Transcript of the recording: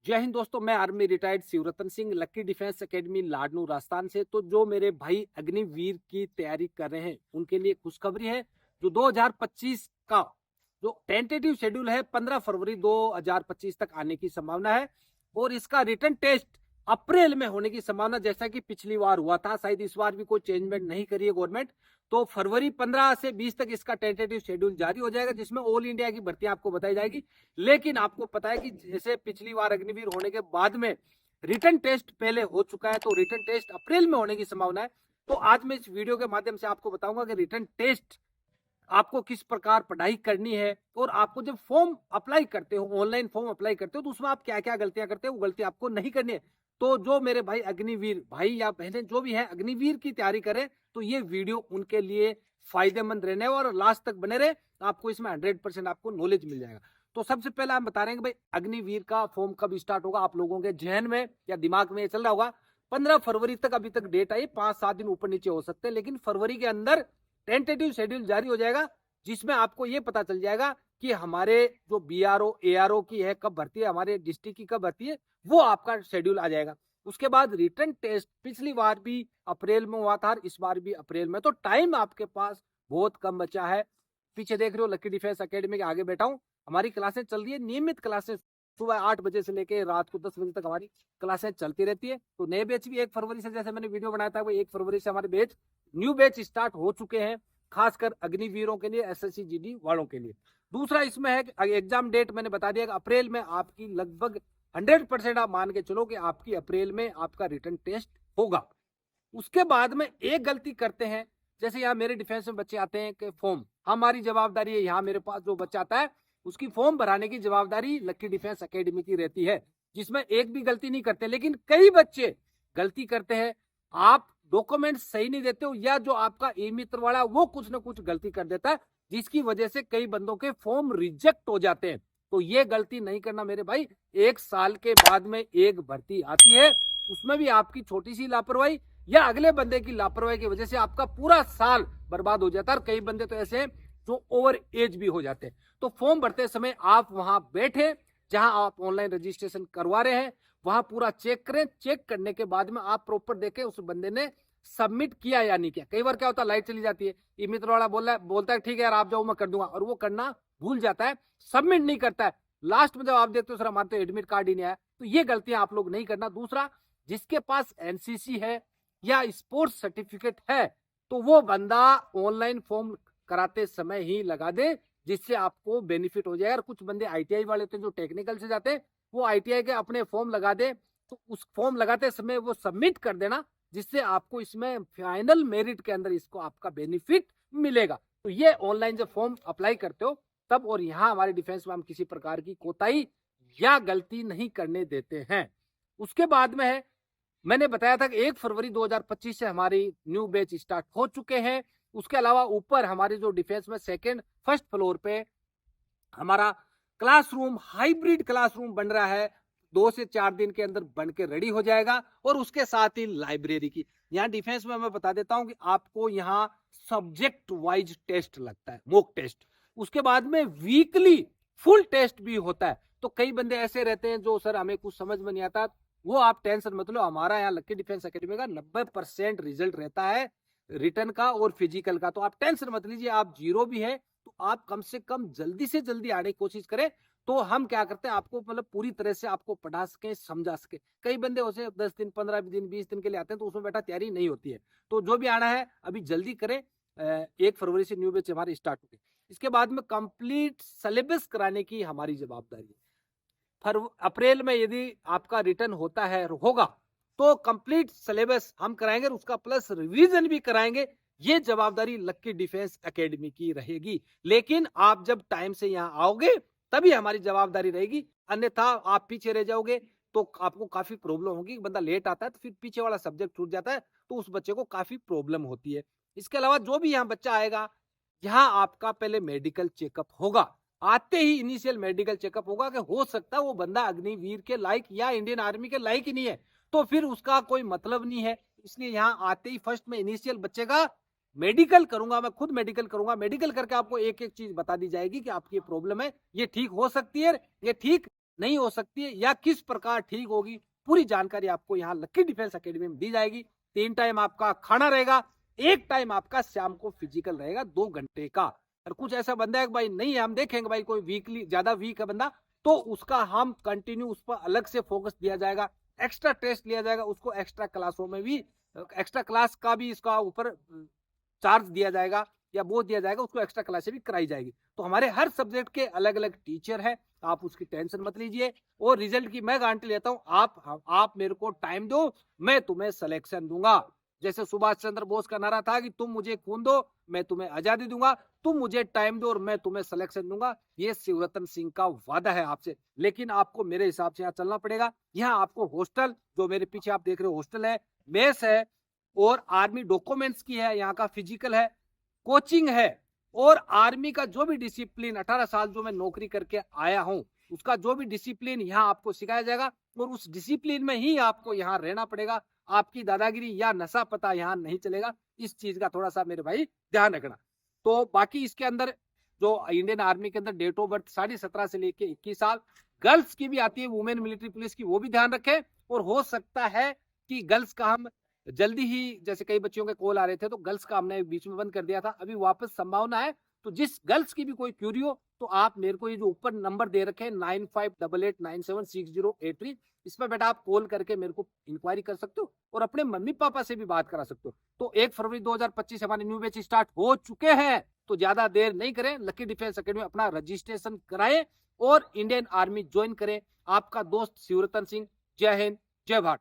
जय हिंद दोस्तों, मैं आर्मी रिटायर्ड शिवरतन सिंह, लक्की डिफेंस एकेडमी लाडनू राजस्थान से। तो जो मेरे भाई अग्निवीर की तैयारी कर रहे हैं उनके लिए खुशखबरी है। जो 2025 का जो टेंटेटिव शेड्यूल है 15 फरवरी 2025 तक आने की संभावना है और इसका रिटर्न टेस्ट अप्रैल में होने की संभावना, जैसा कि पिछली बार हुआ था। शायद इस बार भी कोई चेंजमेंट नहीं करी है गवर्नमेंट। तो फरवरी 15 से 20 तक इसका टेंटेटिव शेड्यूल जारी हो जाएगा, जिसमें ऑल इंडिया की भर्तियां आपको बताई जाएगी। लेकिन आपको पता है कि जैसे पिछली बार अग्निवीर होने के बाद में रिटर्न टेस्ट पहले हो चुका है, तो रिटर्न टेस्ट अप्रैल में होने की संभावना है। तो आज मैं इस वीडियो के माध्यम से आपको बताऊंगा कि रिटर्न टेस्ट आपको किस प्रकार पढ़ाई करनी है, और आपको जब फॉर्म अप्लाई करते हो, ऑनलाइन फॉर्म अप्लाई करते हो, तो उसमें आप क्या क्या गलतियां करते हो, वो गलती आपको नहीं करनी है। तो जो मेरे भाई अग्निवीर भाई या बहनें जो भी है अग्निवीर की तैयारी करें, तो ये वीडियो उनके लिए फायदेमंद रहने और लास्ट तक बने रहे। आपको इसमें 100% आपको नॉलेज मिल जाएगा। तो सबसे पहले हम बता रहे हैं कि भाई अग्निवीर का फॉर्म कब स्टार्ट होगा। आप लोगों के जहन में या दिमाग में ये चल रहा होगा 15 फरवरी तक अभी तक डेट आई, 5-7 दिन ऊपर नीचे हो सकते हैं, लेकिन फरवरी के अंदर टेंटेटिव शेड्यूल जारी हो जाएगा, जिसमें आपको ये पता चल जाएगा कि हमारे जो बीआरओ एआरओ की है कब भर्ती है, हमारे डिस्ट्रिक्ट की कब भर्ती है, वो आपका शेड्यूल आ जाएगा। उसके बाद रिटर्न टेस्ट पिछली बार भी अप्रैल में हुआ था, इस बार भी अप्रैल में। तो टाइम आपके पास बहुत कम बचा है। पीछे देख रहे हो लक्की डिफेंस एकेडमी के आगे बैठा हूँ। हमारी क्लासें चल रही है, नियमित क्लासेस सुबह 8 बजे से लेकर रात को 10 बजे तक हमारी क्लासें चलती रहती है। तो नए बैच भी 1 फरवरी से, जैसे मैंने वीडियो बनाया था, वो 1 फरवरी से हमारे बैच न्यू बैच स्टार्ट हो चुके हैं, खासकर अग्निवीरों के लिए, एसएससी जीडी वालों के लिए। दूसरा इसमें है कि एग्जाम डेट मैंने बता दिया कि अप्रैल में आपकी लगभग 100% आप मान के चलो कि आपकी अप्रैल में आपका रिटर्न टेस्ट होगा। उसके बाद में एक गलती करते हैं, जैसे यहाँ मेरे डिफेंस में बच्चे आते हैं कि फॉर्म हमारी जवाबदारी है। यहाँ मेरे पास जो बच्चा आता है उसकी फॉर्म भराने की जवाबदारी लक्की डिफेंस एकेडमी की रहती है, जिसमें एक भी गलती नहीं करते। लेकिन कई बच्चे गलती करते हैं, आप डॉक्यूमेंट सही नहीं देते हो, या जो आपका ई मित्र वाला वो कुछ ना कुछ गलती कर देता है, जिसकी वजह से कई बंदों के फॉर्म रिजेक्ट हो जाते हैं। तो ये गलती नहीं करना मेरे भाई। 1 साल के बाद में एक भर्ती आती है, उसमें भी आपकी छोटी सी लापरवाही या अगले बंदे की लापरवाही की वजह से आपका पूरा साल बर्बाद हो जाता है। और कई बंदे तो ऐसे हैं जो ओवर एज भी हो जाते हैं। तो फॉर्म भरते समय आप वहां बैठे, जहां आप ऑनलाइन रजिस्ट्रेशन करवा रहे हैं, वहां पूरा चेक करें। चेक करने के बाद में आप प्रॉपर देखें उस बंदे ने सबमिट किया या नहीं किया। कई बार क्या होता है, लाइट चली जाती है, ई मित्र वाला बोलता है ठीक है यार आप जाओ मैं कर दूंगा, और वो करना भूल जाता है, सबमिट नहीं करता है। लास्ट में जब आप देखते हो सर हमारे तो एडमिट कार्ड ही नहीं आया। तो ये गलतियां आप लोग नहीं करना। दूसरा, जिसके पास एनसीसी है या स्पोर्ट्स सर्टिफिकेट है, तो वो बंदा ऑनलाइन फॉर्म कराते समय ही लगा दे, जिससे आपको बेनिफिट हो जाएगा। कुछ बंदे आईटीआई वाले होते हैं जो टेक्निकल से जाते हैं, वो आईटीआई के अपने फॉर्म लगा दे, तो उस फॉर्म लगाते समय वो सबमिट कर देना, जिससे आपको इसमें फाइनल मेरिट के अंदर इसको आपका बेनिफिट मिलेगा। तो ये ऑनलाइन जब फॉर्म अप्लाई करते हो तब, और यहाँ हमारे डिफेंस में हम किसी प्रकार की कोताही या गलती नहीं करने देते हैं। उसके बाद में है, मैंने बताया था कि 1 फरवरी 2025 से हमारी न्यू बैच स्टार्ट हो चुके हैं। उसके अलावा ऊपर हमारे जो डिफेंस में फर्स्ट फ्लोर पे हमारा क्लासरूम, हाइब्रिड क्लासरूम बन रहा है। 2 से 4 दिन के अंदर बन के रेडी हो जाएगा। और उसके साथ ही लाइब्रेरी की, यहाँ डिफेंस में मैं बता देता हूं कि आपको यहाँ सब्जेक्ट वाइज टेस्ट लगता है, मॉक टेस्ट। उसके बाद में वीकली फुल टेस्ट भी होता है। तो कई बंदे ऐसे रहते हैं जो सर हमें कुछ समझ में नहीं आता, वो आप टेंशन मत लो। हमारा यहाँ लक्की डिफेंस एकेडमी का 90% रिजल्ट रहता है रिटर्न का और फिजिकल का। तो आप टेंशन मत लीजिए। आप जीरो भी है तो आप कम से कम जल्दी से जल्दी आने की कोशिश करें। तो हम क्या करते हैं, आपको मतलब पूरी तरह से आपको पढ़ा सके, समझा सके। कई बंदे होते 10 दिन 15 दिन 20 दिन के लिए आते हैं, तो उसमें बेटा तैयारी नहीं होती है। तो जो भी आना है अभी जल्दी करें। 1 फरवरी से न्यू बैच हमारी स्टार्ट होगी। इसके बाद में कंप्लीट सिलेबस कराने की हमारी जवाबदारी है। अप्रैल में यदि आपका रिटर्न होता है होगा, तो कंप्लीट सिलेबस हम कराएंगे, उसका प्लस रिवीजन भी कराएंगे। ये जवाबदारी लक्की डिफेंस एकेडमी की रहेगी। लेकिन आप जब टाइम से यहाँ आओगे तभी हमारी जवाबदारी रहेगी, अन्यथा आप पीछे रह जाओगे तो आपको काफी प्रॉब्लम होगी। बंदा लेट आता है तो फिर पीछे वाला सब्जेक्ट छूट जाता है, तो उस बच्चे को काफी प्रॉब्लम होती है। इसके अलावा जो भी यहाँ बच्चा आएगा, यहाँ आपका पहले मेडिकल चेकअप होगा। आते ही इनिशियल मेडिकल चेकअप होगा कि हो सकता है वो बंदा अग्निवीर के लायक या इंडियन आर्मी के लायक ही नहीं है, तो फिर उसका कोई मतलब नहीं है। इसलिए यहाँ आते ही फर्स्ट में इनिशियल बच्चे का मेडिकल करूंगा, मैं खुद मेडिकल करूंगा। मेडिकल करके आपको एक एक चीज बता दी जाएगी कि आपकी ये प्रॉब्लम है, ये ठीक हो सकती है, ये ठीक नहीं हो सकती है या किस प्रकार ठीक होगी, पूरी जानकारी आपको यहाँ लक्की डिफेंस एकेडमी में दी जाएगी। 3 टाइम आपका खाना रहेगा, 1 टाइम आपका शाम को फिजिकल रहेगा 2 घंटे का। और कुछ ऐसा बंदा है कि भाई नहीं है, हम देखेंगे भाई कोई वीकली ज्यादा वीक है बंदा, तो उसका हम कंटिन्यू उस पर अलग से फोकस दिया जाएगा, एक्स्ट्रा टेस्ट लिया जाएगा, उसको एक्स्ट्रा क्लासों में भी एक्स्ट्रा क्लास का भी इसका ऊपर चार्ज दिया जाएगा या बोझ दिया जाएगा, उसको एक्स्ट्रा क्लासेस भी कराई जाएगी। तो हमारे हर सब्जेक्ट के अलग अलग टीचर है, आप उसकी टेंशन मत लीजिए। और रिजल्ट की मैं गारंटी लेता हूँ, आप मेरे को टाइम दो, मैं तुम्हें सिलेक्शन दूंगा। जैसे सुभाष चंद्र बोस का नारा था कि तुम मुझे खून दो, मैं तुम्हें आजादी दूंगा, तुम मुझे टाइम दो और मैं तुम्हें सिलेक्शन दूंगा। ये शिवरतन सिंह का वादा है आपसे। लेकिन आपको मेरे हिसाब से यहाँ चलना पड़ेगा। यहाँ आपको हॉस्टल, जो मेरे पीछे आप देख रहे हो हॉस्टल है, मेस है और आर्मी डॉक्यूमेंट्स की है, यहाँ का फिजिकल है, कोचिंग है और आर्मी का जो भी डिसिप्लिन 18 साल जो मैं नौकरी करके आया हूं, उसका जो भी डिसिप्लिन यहाँ आपको सिखाया जाएगा और उस डिसिप्लिन में ही आपको यहाँ रहना पड़ेगा। आपकी दादागिरी या नशा पता यहाँ नहीं चलेगा। इस चीज का थोड़ा सा मेरे भाई ध्यान रखना। तो बाकी इसके अंदर जो इंडियन आर्मी के अंदर डेट ऑफ बर्थ 17.5 से लेके 21 साल, गर्ल्स की भी आती है, वुमेन मिलिट्री पुलिस की, वो भी ध्यान रखें। और हो सकता है कि गर्ल्स का हम जल्दी ही, जैसे कई बच्चों के कॉल आ रहे थे तो गर्ल्स का हमने बीच में बंद कर दिया था, अभी वापस संभावना है। तो जिस गर्ल्स की भी कोई क्यूरी हो तो आप मेरे को ये जो ऊपर नंबर दे रखे हैं 9588976083, इस पर बेटा आप कॉल करके मेरे को इंक्वायरी कर सकते हो और अपने मम्मी पापा से भी बात करा सकते हो। तो 1 फरवरी 2025 हमारे न्यू बैच स्टार्ट हो चुके हैं, तो ज्यादा देर नहीं करें, लकी डिफेंस एकेडमी अपना रजिस्ट्रेशन कराएं और इंडियन आर्मी ज्वाइन करें। आपका दोस्त शिवरतन सिंह। जय हिंद, जय भारत।